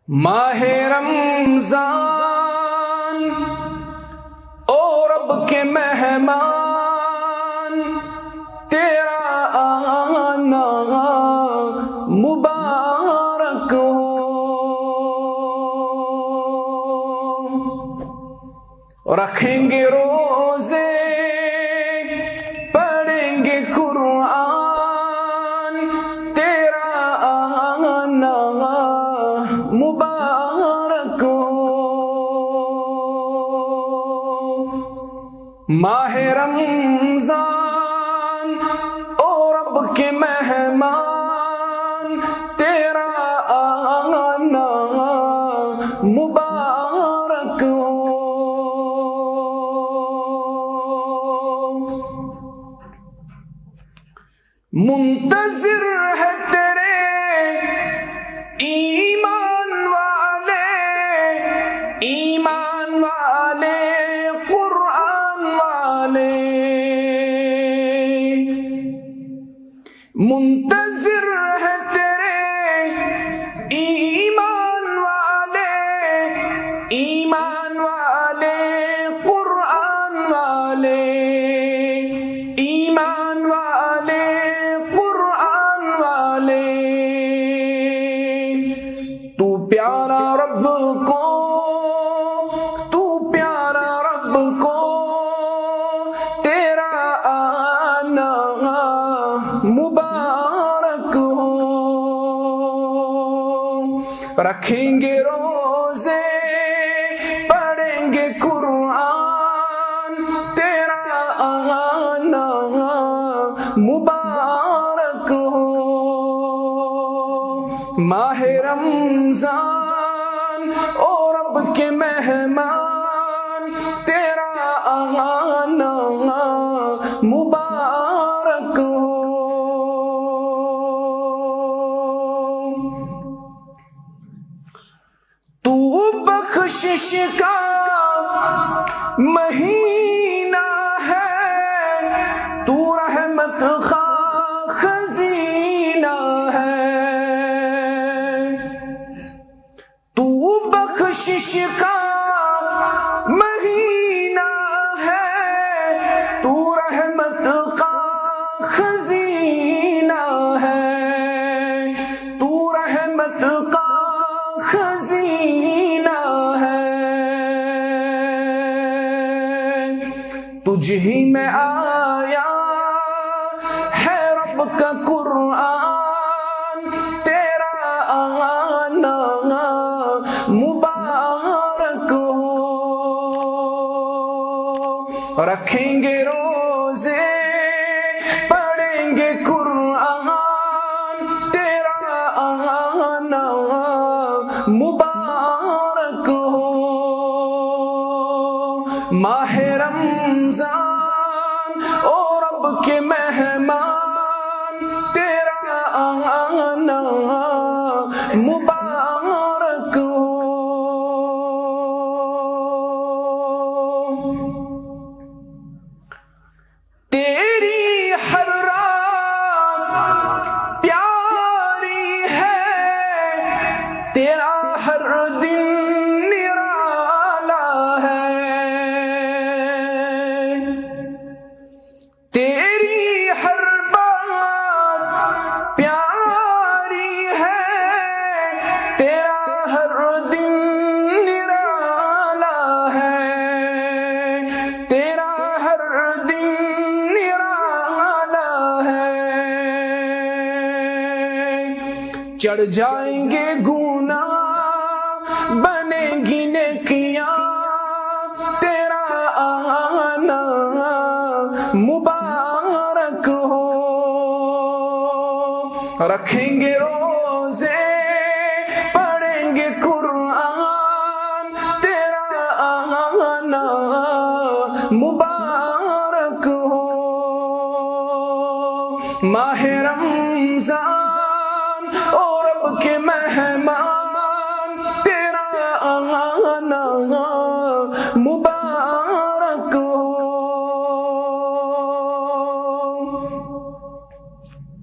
ماہ رمضان او رب کے مہمان، تیرا آنا مبارک ہو۔ رکھیں گے روزے، پڑھیں گے قرآن، تیرا آنا مبارک ہو۔ ماہ رمضان او رب کے مہمان، تیرا آنا مبارک ہو۔ منتظر ہے تیرے ایمان والے قرآن والے، منتظر ہے تیرے ایمان والے قرآن والے، ایمان والے قرآن والے۔ تو پیارا رب کو تیرا آنا مبارک ہو۔ رکھیں گے روزے، پڑھیں گے قرآن، تیرا آنا مبارک ہو۔ ماہ رمضان او رب کے مہمان، تیرا آنا مبارک ہو۔ تو بخشش کا مہینہ ہے، تو رحمت خواہ خزینہ ہے۔ تو بخشش کا مہینہ ہے، تو رحمت خواہ خزینہ ہے، تو رحمت خواہ خزینہ ہے۔ تجھ ہی میں آیا ہے رب کا قرآن، تیرا آنا مبارک ہو۔ رکھیں گے روزے، پڑھیں گے قرآن، تیرا آنا مبارک ہو۔ ماہ رمضان او رب کے مہمان، تیرا آنا مبارک ہو۔ تیری ہر رات پیاری ہے، تیرا ہر دن نرالا ہے۔ تیری ہر بات پیاری ہے، تیرا ہر دن نرالا ہے، تیرا ہر دن نرالا ہے۔ چڑھ جائیں گے گناہ، بنیں گی نیکیاں، تیرا آنا مبارک ہو۔ رکھیں گے روزے، پڑھیں گے قرآن، تیرا آنا مبارک ہو۔ ماہ رمضان او رب کے مہمان،